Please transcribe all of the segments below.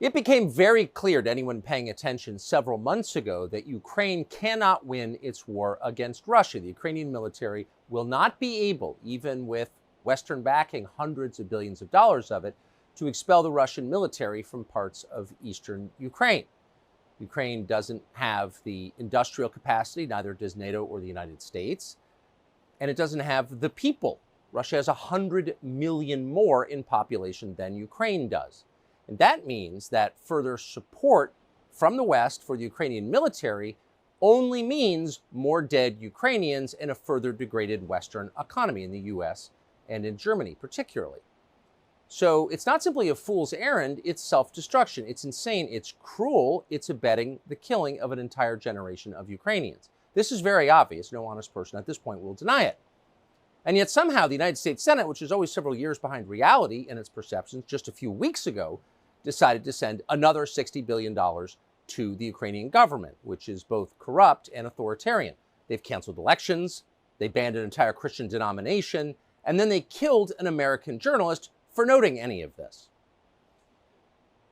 It became very clear to anyone paying attention several months ago that Ukraine cannot win its war against Russia. The Ukrainian military will not be able, even with Western backing, hundreds of billions of dollars of it, to expel the Russian military from parts of eastern Ukraine. Ukraine doesn't have the industrial capacity, neither does NATO or the United States, and it doesn't have the people. Russia has 100 million more in population than Ukraine does. And that means that further support from the West for the Ukrainian military only means more dead Ukrainians and a further degraded Western economy in the US and in Germany particularly. So it's not simply a fool's errand, it's self-destruction. It's insane, it's cruel, it's abetting the killing of an entire generation of Ukrainians. This is very obvious. No honest person at this point will deny it. And yet somehow the United States Senate, which is always several years behind reality in its perceptions, just a few weeks ago, decided to send another $60 billion to the Ukrainian government, which is both corrupt and authoritarian. They've canceled elections, they banned an entire Christian denomination, and then they killed an American journalist for noting any of this.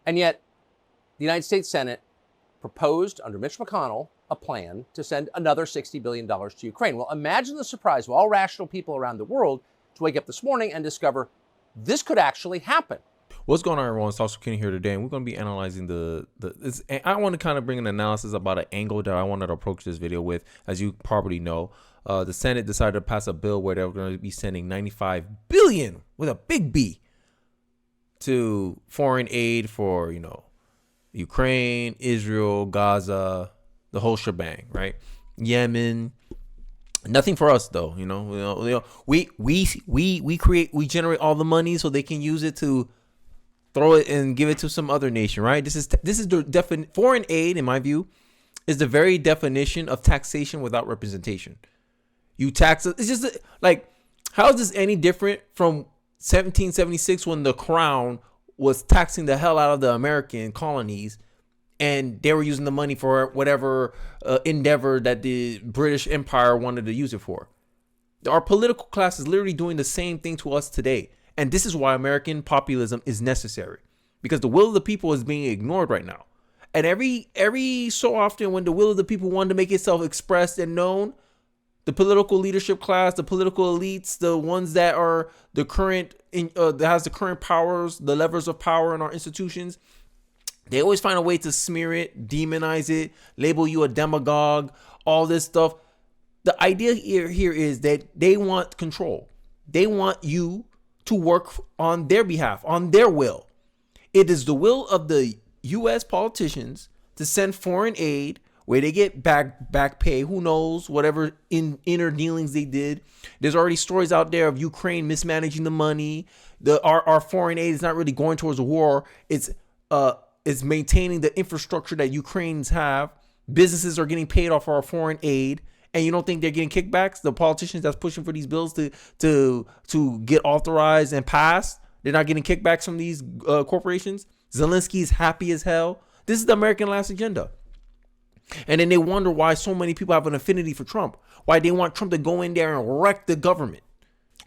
And yet, the United States Senate proposed, under Mitch McConnell, a plan to send another $60 billion to Ukraine. Well, imagine the surprise of all rational people around the world to wake up this morning and discover this could actually happen. What's going on, everyone? It's also Kenny here today, and we're going to be analyzing I want to kind of bring an analysis about an angle that I wanted to approach this video with. As you probably know, the Senate decided to pass a bill where they're going to be sending $95 billion with a big B to foreign aid for, Ukraine, Israel, Gaza, the whole shebang, right? Yemen. Nothing for us though, we generate all the money so they can use it to throw it and give it to some other nation, right? This is the foreign aid, in my view, is the very definition of taxation without representation. You tax it. It's just like, how is this any different from 1776 when the crown was taxing the hell out of the American colonies and they were using the money for whatever endeavor that the British Empire wanted to use it for? Our political class is literally doing the same thing to us today. And this is why American populism is necessary, because the will of the people is being ignored right now. And every so often, when the will of the people wanted to make itself expressed and known, the political leadership class, the political elites, the ones that are the current, that has the current powers, the levers of power in our institutions, they always find a way to smear it, demonize it, label you a demagogue, all this stuff. The idea here is that they want control. They want you to work on their behalf, on their will. It is the will of the U.S. politicians to send foreign aid where they get back pay. Who knows, whatever inner dealings they did. There's already stories out there of Ukraine mismanaging the money. Our foreign aid is not really going towards a war. It's maintaining the infrastructure that Ukrainians have. Businesses are getting paid off our foreign aid. And you don't think they're getting kickbacks? The politicians that's pushing for these bills to get authorized and passed, they're not getting kickbacks from these corporations. Zelensky's happy as hell. This is the American last agenda. And then they wonder why so many people have an affinity for Trump. Why they want Trump to go in there and wreck the government,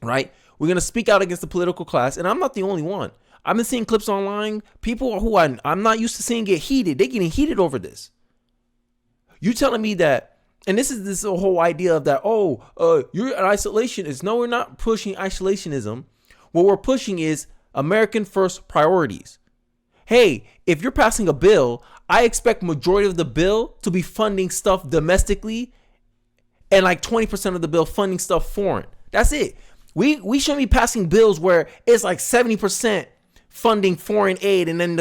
right? We're going to speak out against the political class. And I'm not the only one. I've been seeing clips online. People who I'm not used to seeing get heated. They're getting heated over this. You telling me that, and this is this whole idea of that, you're an isolationist. No, we're not pushing isolationism. What we're pushing is American first priorities. Hey, if you're passing a bill, I expect majority of the bill to be funding stuff domestically and like 20% of the bill funding stuff foreign. That's it. We shouldn't be passing bills where it's like 70% funding foreign aid and then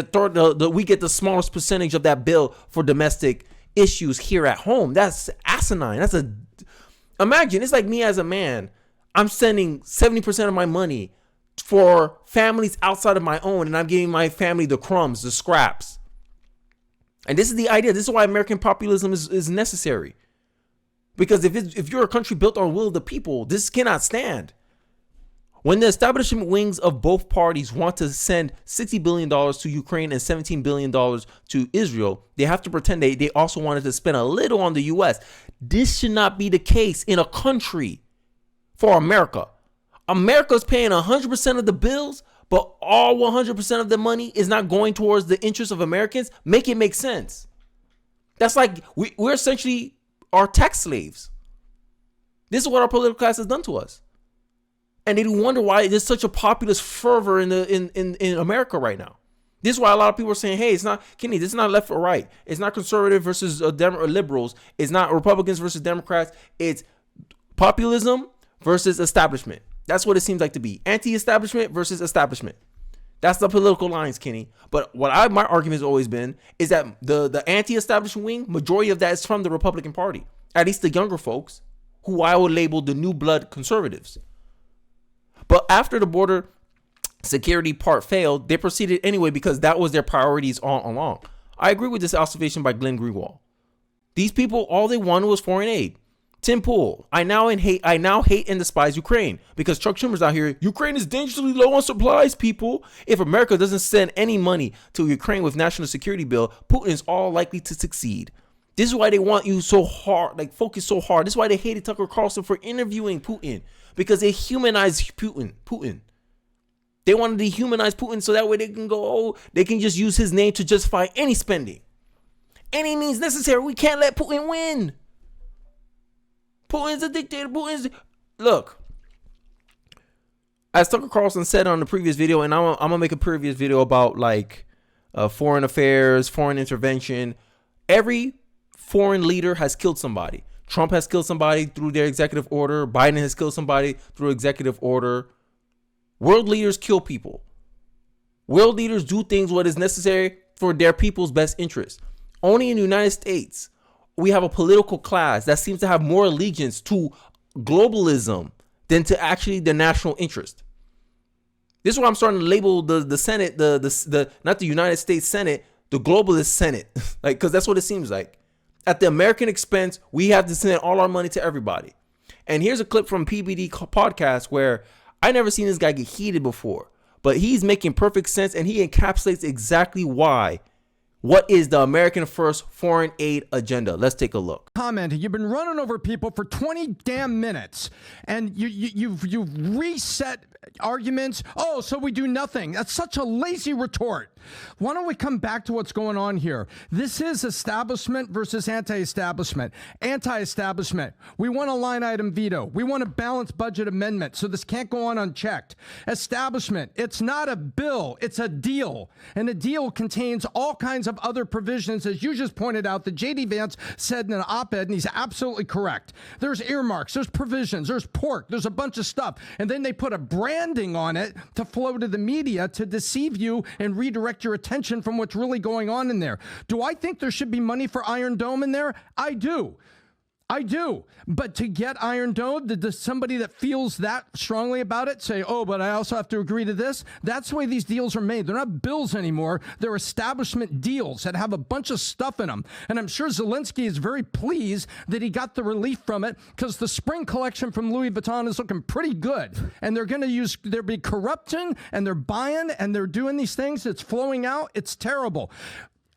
we get the smallest percentage of that bill for domestic issues here at home. That's asinine. Imagine, it's like me as a man. I'm sending 70% of my money for families outside of my own, and I'm giving my family the crumbs, the scraps. And this is the idea. This is why American populism is necessary. Because if you're a country built on will of the people, this cannot stand. When the establishment wings of both parties want to send $60 billion to Ukraine and $17 billion to Israel, they have to pretend they also wanted to spend a little on the U.S. This should not be the case in a country for America. America's paying 100% of the bills, but all 100% of the money is not going towards the interests of Americans, make it make sense. That's like we're essentially our tax slaves. This is what our political class has done to us. And they wonder why there's such a populist fervor in America right now. This is why a lot of people are saying, hey, it's not, Kenny, this is not left or right. It's not conservative versus liberals. It's not Republicans versus Democrats. It's populism versus establishment. That's what it seems like to be. Anti-establishment versus establishment. That's the political lines, Kenny. But what my argument has always been is that the anti-establishment wing, majority of that is from the Republican Party. At least the younger folks, who I would label the new blood conservatives. But after the border security part failed, they proceeded anyway because that was their priorities all along. I agree with this observation by Glenn Greenwald. These people, all they wanted was foreign aid. Tim Pool, I now hate and despise Ukraine because Chuck Schumer's out here. Ukraine is dangerously low on supplies, people. If America doesn't send any money to Ukraine with national security bill, Putin is all likely to succeed. This is why they want you so hard, like focus so hard. This is why they hated Tucker Carlson for interviewing Putin, because they humanized Putin. They wanted to dehumanize Putin so that way they can go, they can just use his name to justify any spending. Any means necessary. We can't let Putin win. Putin's a dictator. Look, as Tucker Carlson said on the previous video, and I'm gonna make a previous video about like foreign affairs, foreign intervention. Every foreign leader has killed somebody. Trump has killed somebody through their executive order. Biden has killed somebody through executive order. World leaders kill people. World leaders do things what is necessary for their people's best interest. Only in the United States, we have a political class that seems to have more allegiance to globalism than to actually the national interest. This is why I'm starting to label the Senate, the not the United States Senate, the globalist Senate, like, because that's what it seems like. At the American expense, we have to send all our money to everybody. And here's a clip from PBD podcast where I never seen this guy get heated before, but he's making perfect sense and he encapsulates exactly why. What is the American First foreign aid agenda? Let's take a look. Commenting, you've been running over people for 20 damn minutes, and you've reset arguments. Oh, so we do nothing. That's such a lazy retort. Why don't we come back to what's going on here? This is establishment versus anti-establishment. Anti-establishment. We want a line item veto. We want a balanced budget amendment, so this can't go on unchecked. Establishment. It's not a bill. It's a deal. And a deal contains all kinds of other provisions, as you just pointed out, that J.D. Vance said in an op-ed, and he's absolutely correct. There's earmarks, there's provisions, there's pork, there's a bunch of stuff. And then they put a branding on it to flow to the media to deceive you and redirect your attention from what's really going on in there. Do I think there should be money for Iron Dome in there? I do. But to get Iron Dome, does somebody that feels that strongly about it say, oh, but I also have to agree to this? That's the way these deals are made. They're not bills anymore. They're establishment deals that have a bunch of stuff in them. And I'm sure Zelensky is very pleased that he got the relief from it, because the spring collection from Louis Vuitton is looking pretty good. And they're going to there'll be corruption, and they're buying, and they're doing these things. It's flowing out. It's terrible.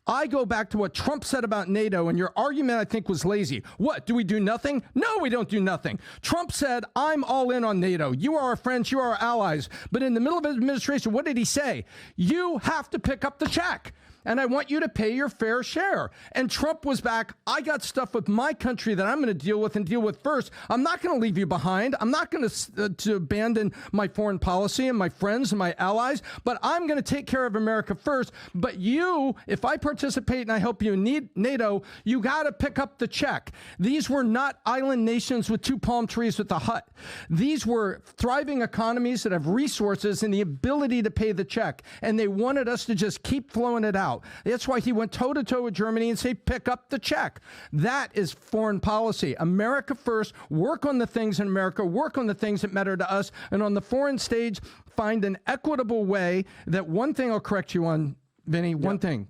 I go back to what Trump said about NATO, and your argument, I think, was lazy. What, do we do nothing? No, we don't do nothing. Trump said, I'm all in on NATO. You are our friends, you are our allies. But in the middle of his administration, what did he say? You have to pick up the check, and I want you to pay your fair share. And Trump was back, I got stuff with my country that I'm going to deal with first. I'm not going to leave you behind. I'm not going to abandon my foreign policy and my friends and my allies, but I'm going to take care of America first. But you, if I participate and I help you in NATO, you got to pick up the check. These were not island nations with two palm trees with a hut. These were thriving economies that have resources and the ability to pay the check. And they wanted us to just keep flowing it out. That's why he went toe-to-toe with Germany and say, pick up the check. That is foreign policy. America first, work on the things in America, work on the things that matter to us, and on the foreign stage, find an equitable way. That one thing I'll correct you on, Vinny, one thing.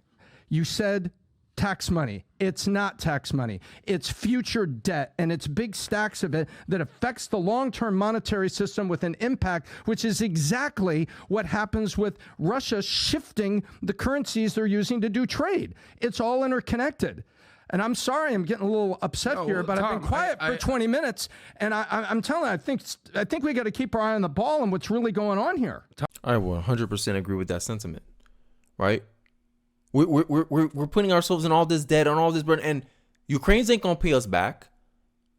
You said tax money. It's not tax money. It's future debt, and it's big stacks of it that affects the long-term monetary system with an impact, which is exactly what happens with Russia shifting the currencies they're using to do trade. It's all interconnected. And I'm sorry, I'm getting a little upset here, but I've been quiet for 20 minutes, and I'm telling you, I think we got to keep our eye on the ball and what's really going on here. I 100% agree with that sentiment, right? We're putting ourselves in all this debt, on all this burden, and Ukrainians ain't gonna pay us back.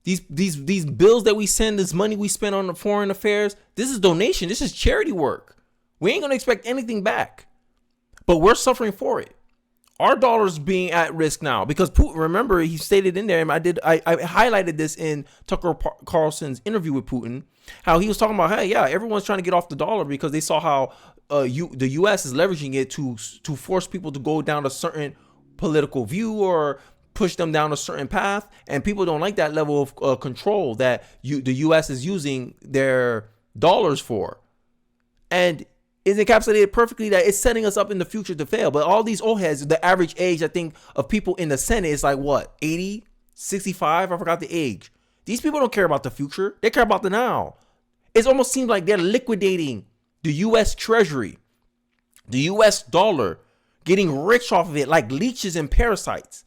These bills that we send, this money we spend on the foreign affairs, this is donation. This is charity work. We ain't gonna expect anything back, but we're suffering for it. Our dollar's being at risk now because Putin, remember, he stated in there, and I highlighted this in Tucker Carlson's interview with Putin, how he was talking about, hey, yeah, everyone's trying to get off the dollar because they saw how the U.S. is leveraging it to force people to go down a certain political view or push them down a certain path, and people don't like that level of control that the U.S. is using their dollars for, and is encapsulated perfectly that it's setting us up in the future to fail. But all these old heads, the average age, I think, of people in the Senate is like, what, 80, 65? I forgot the age. These people don't care about the future. They care about the now. It almost seems like they're liquidating the U.S. Treasury, the U.S. dollar, getting rich off of it like leeches and parasites.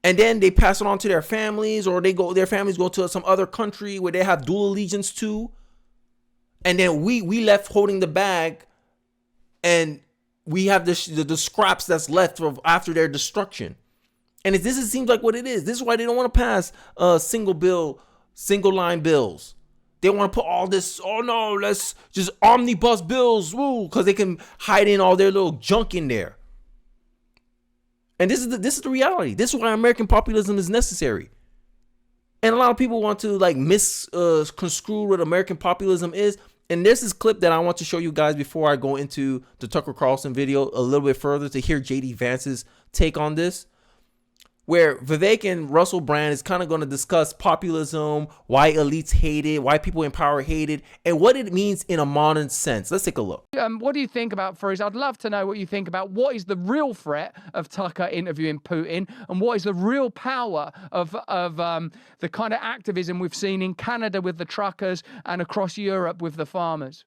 And then they pass it on to their families, or their families go to some other country where they have dual allegiance to. And then we left holding the bag, and we have the scraps that's left after their destruction. And this seems like what it is. This is why they don't want to pass single line bills. They want to put all this, oh no, let's just omnibus bills, woo, because they can hide in all their little junk in there. And this is the reality. This is why American populism is necessary. And a lot of people want to like misconstrue what American populism is. And there's this clip that I want to show you guys before I go into the Tucker Carlson video a little bit further to hear JD Vance's take on this, where Vivek and Russell Brand is kind of going to discuss populism, why elites hate it, why people in power hate it, and what it means in a modern sense. Let's take a look. What do you think about, Fareez? I'd love to know what you think about what is the real threat of Tucker interviewing Putin, and what is the real power of the kind of activism we've seen in Canada with the truckers and across Europe with the farmers?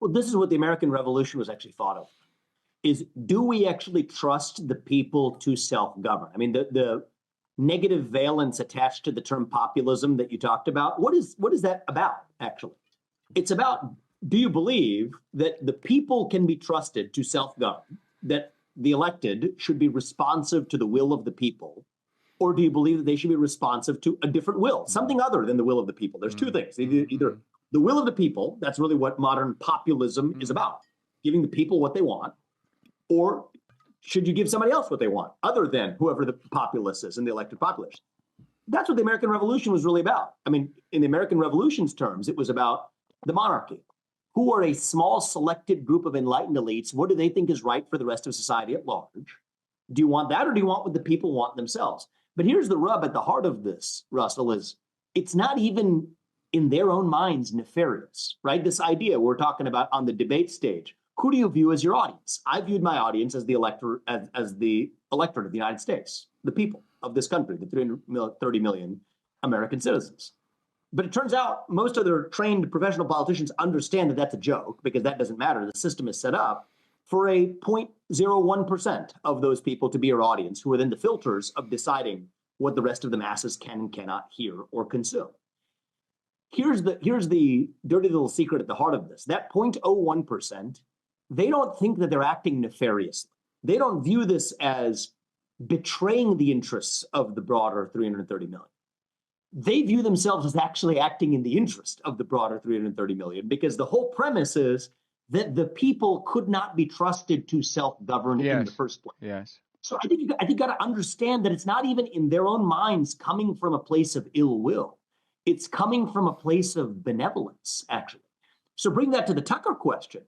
Well, this is what the American Revolution was actually thought of. Is do we actually trust the people to self-govern? I mean, the negative valence attached to the term populism that you talked about, what is that about, actually? It's about, do you believe that the people can be trusted to self-govern, that the elected should be responsive to the will of the people, or do you believe that they should be responsive to a different will, something other than the will of the people? There's two things. Either the will of the people, that's really what modern populism is about, giving the people what they want, or should you give somebody else what they want, other than whoever the populace is and the elected populace? That's what the American Revolution was really about. I mean, in the American Revolution's terms, it was about the monarchy. Who are a small selected group of enlightened elites? What do they think is right for the rest of society at large? Do you want that, or do you want what the people want themselves? But here's the rub at the heart of this, Russell, is it's not even in their own minds nefarious, right? This idea we're talking about on the debate stage. Who do you view as your audience? I viewed my audience as the electorate of the United States, the people of this country, the 330 million American citizens. But it turns out most other trained professional politicians understand that that's a joke, because that doesn't matter. The system is set up for a 0.01% of those people to be your audience, who are then the filters of deciding what the rest of the masses can and cannot hear or consume. Here's the dirty little secret at the heart of this. That 0.01%, they don't think that they're acting nefariously. They don't view this as betraying the interests of the broader 330 million. They view themselves as actually acting in the interest of the broader 330 million, because the whole premise is that the people could not be trusted to self-govern in the first place. Yes. So I think you got to understand that it's not even in their own minds coming from a place of ill will. It's coming from a place of benevolence, actually. So bring that to the Tucker question.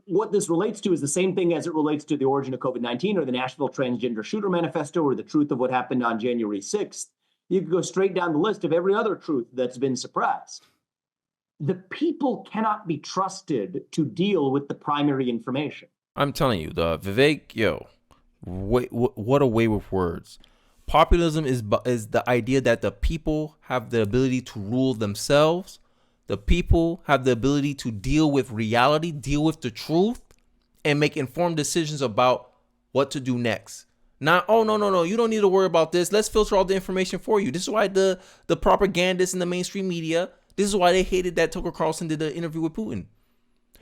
What this relates to is the same thing as it relates to the origin of COVID-19 or the Nashville Transgender Shooter Manifesto or the truth of what happened on January 6th. You could go straight down the list of every other truth that's been suppressed. The people cannot be trusted to deal with the primary information. I'm telling you, Vivek, what a way with words. Populism is the idea that the people have the ability to rule themselves. The people have the ability to deal with reality, deal with the truth, and make informed decisions about what to do next. Not, oh, no, you don't need to worry about this. Let's filter all the information for you. This is why the propagandists in the mainstream media, this is why they hated that Tucker Carlson did the interview with Putin.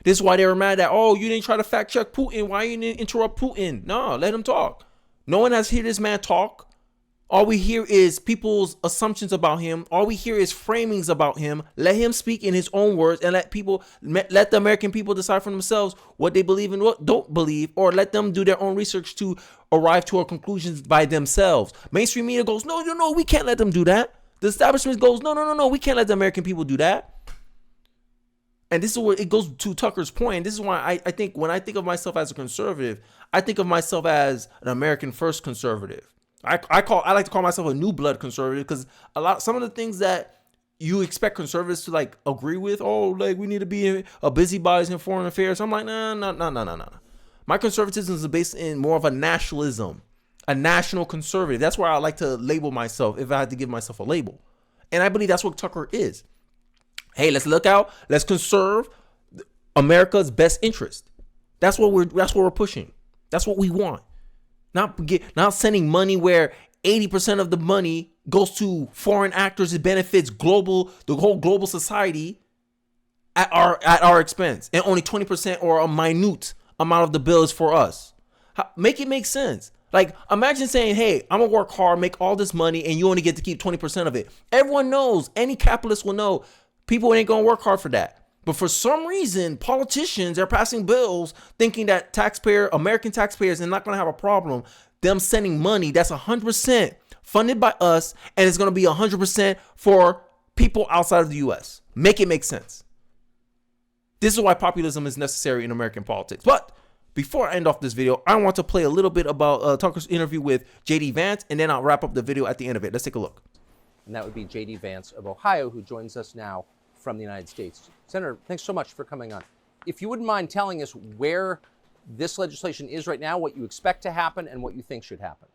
This is why they were mad that, oh, you didn't try to fact check Putin. Why you didn't interrupt Putin? No, let him talk. No one has heard this man talk. All we hear is people's assumptions about him. All we hear is framings about him. Let him speak in his own words and let the American people decide for themselves what they believe and what don't believe, or let them do their own research to arrive to our conclusions by themselves. Mainstream media goes, no, we can't let them do that. The establishment goes, no, we can't let the American people do that. And this is where it goes to Tucker's point. This is why I think when I think of myself as a conservative, I think of myself as an American first conservative. I like to call myself a new blood conservative, because some of the things that you expect conservatives to like agree with, oh, like we need to be a busybodies in foreign affairs. I'm like, no. My conservatism is based in more of a nationalism, a national conservative. That's where I like to label myself, if I had to give myself a label. And I believe that's what Tucker is. Hey, let's look out. Let's conserve America's best interest. That's what we're pushing. That's what we want. Not sending money where 80% of the money goes to foreign actors. It benefits the whole global society at our expense, and only 20% or a minute amount of the bill is for us. Make it make sense. Like, imagine saying, hey, I'm gonna work hard, make all this money, and you only get to keep 20% of it. Everyone knows, any capitalist will know, people ain't gonna work hard for that. But for some reason, politicians are passing bills thinking that American taxpayers are not going to have a problem them sending money that's 100% funded by us, and it's going to be 100% for people outside of the U.S. Make it make sense. This is why populism is necessary in American politics. But before I end off this video, I want to play a little bit about Tucker's interview with J.D. Vance, and then I'll wrap up the video at the end of it. Let's take a look. And that would be J.D. Vance of Ohio, who joins us now from the United States. Senator, thanks so much for coming on. If you wouldn't mind telling us where this legislation is right now, what you expect to happen, and what you think should happen.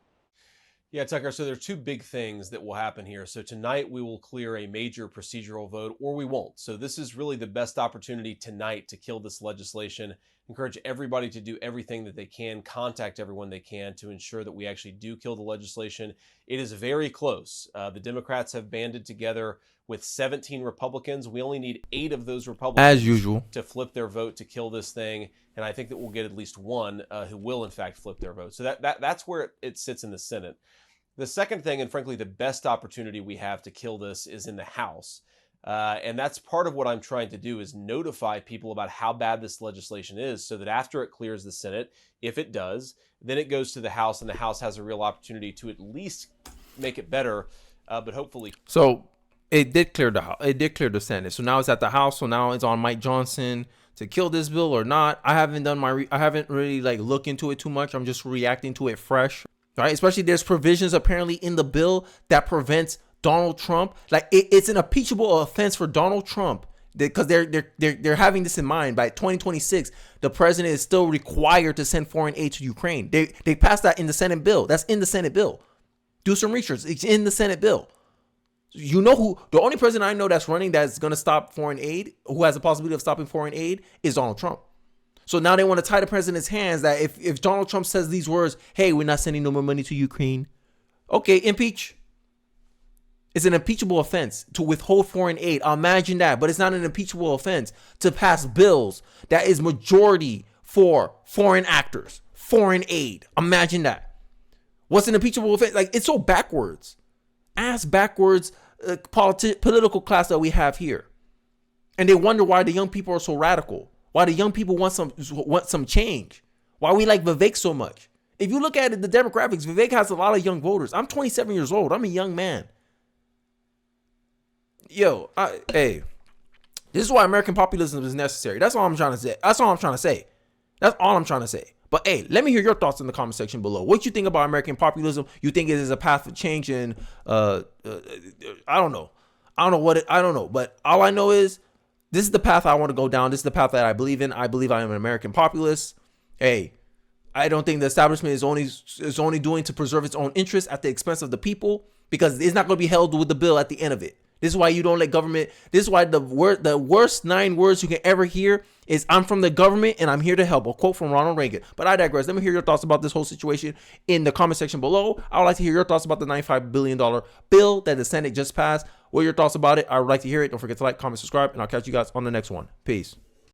Yeah, Tucker, so there are two big things that will happen here. So tonight we will clear a major procedural vote, or we won't. So this is really the best opportunity tonight to kill this legislation. Encourage everybody to do everything that they can, contact everyone they can to ensure that we actually do kill the legislation. It is very close. The Democrats have banded together with 17 Republicans. We only need 8 of those Republicans, as usual, to flip their vote to kill this thing. And I think that we'll get at least one who will, in fact, flip their vote. So that's where it sits in the Senate. The second thing, and frankly, the best opportunity we have to kill this, is in the House. And that's part of what I'm trying to do, is notify people about how bad this legislation is, so that after it clears the Senate, if it does, then it goes to the House, and the House has a real opportunity to at least make it better, but hopefully. So it did clear the House. It did clear the Senate. So now it's at the House. So now it's on Mike Johnson to kill this bill or not. I haven't done I haven't really looked into it too much. I'm just reacting to it fresh. Right? Especially there's provisions apparently in the bill that prevents Donald Trump. It's an impeachable offense for Donald Trump, because they're having this in mind. By 2026, the president is still required to send foreign aid to Ukraine. They passed that in the Senate bill. That's in the Senate bill. Do some research. It's in the Senate bill. You know who the only president I know that's running that's going to stop foreign aid, who has the possibility of stopping foreign aid, is Donald Trump. So now they want to tie the president's hands that if Donald Trump says these words, hey, we're not sending no more money to Ukraine. Okay, impeach. It's an impeachable offense to withhold foreign aid. Imagine that. But it's not an impeachable offense to pass bills that is majority for foreign actors, foreign aid. Imagine that. What's an impeachable offense? It's so backwards. Ass backwards political class that we have here. And they wonder why the young people are so radical. Why the young people want some change. Why we like Vivek so much. If you look at it, the demographics, Vivek has a lot of young voters. I'm 27 years old. I'm a young man. Yo, hey, this is why American populism is necessary. That's all I'm trying to say. That's all I'm trying to say. But hey, let me hear your thoughts in the comment section below. What you think about American populism? You think it is a path of change? And I don't know. I don't know. But all I know is this is the path I want to go down. This is the path that I believe in. I believe I am an American populist. Hey, I don't think the establishment is only doing to preserve its own interests at the expense of the people, because it's not going to be held with the bill at the end of it. This is why you don't let government. This is why the worst 9 words you can ever hear is "I'm from the government and I'm here to help." A quote from Ronald Reagan. But I digress. Let me hear your thoughts about this whole situation in the comment section below. I would like to hear your thoughts about the $95 billion bill that the Senate just passed. What are your thoughts about it? I would like to hear it. Don't forget to like, comment, subscribe, and I'll catch you guys on the next one. Peace.